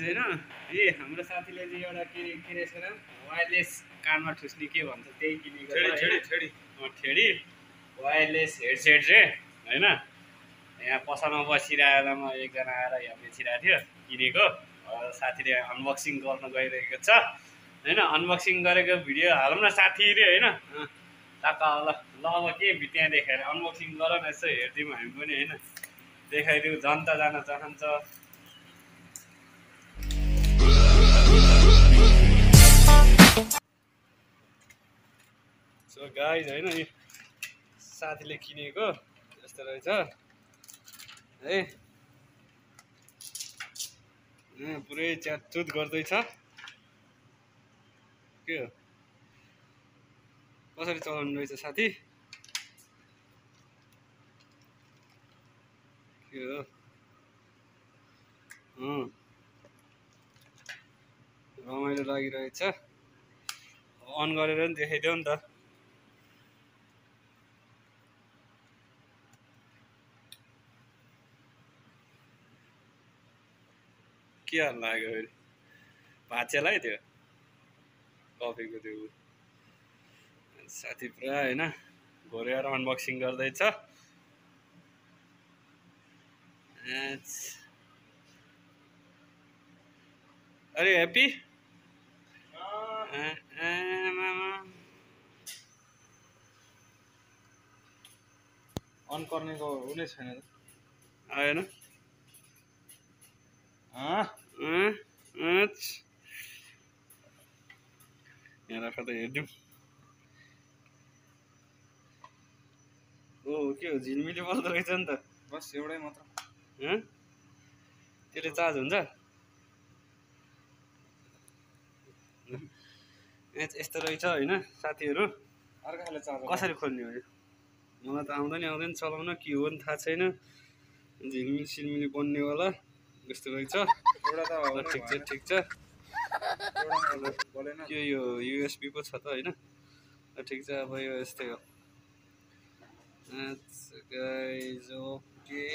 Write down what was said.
हैन ए हाम्रो साथीले चाहिँ एउटा के रहेछ र वायरलेस कानमा ठुस्ने के भन्छ त्यही किनेको ठेडी वायरलेस हेडसेट रे हैन यहाँ पसलमा बसिरहेको म एकजना आएर यहाँ बेचिरहेको थियो किनेको साथीले अनबक्सिङ गर्न गइरहेको छ हैन अनबक्सिङ गरेको भिडियो हालौँ न साथी रे हैन टाक्क ल अब के त्यहाँ देखाएर अनबक्सिङ गर न यसो हेरिदिउँ हामी पनि हैन देखाइदिउँ जनता जान चाहन्छ सो गाइज हैन यो साथीले किनेको यस्तो रहेछ है पुरै च्यातचुत गर्दैछ के हो कसरी चलाउनु रहेछ साथी के हो रमाइलो लागिरहेछ अन गरेर नि देखाइदेऊ नि त के हाल लाग्यो फेरि भाँचेलाई त्यो कफीको त्यो साथी पुरा हैन घोरेर अनबक्सिङ गर्दैछ अरे ह्याप्पी अन गर्नेको उनी छैन त आएन यहाँ राख त हेरिदिउँ ओ के हो झिलमिली बस्दो रहेछ नि त बस एउटै मात्र त्यसले चार्ज हुन्छ यस्तो रहेछ होइन साथीहरू अर्को खाले चार्ज कसरी खोल्ने हो यो मलाई त आउँदैन चलाउन के हो नि थाहा छैन झिलमिली सिलमिली बन्नेवाला यस्तो रहेछ ठिक छ के यो युएसबी पो छ त होइन ठिक छ अब यो यस्तै हो गाइज ओके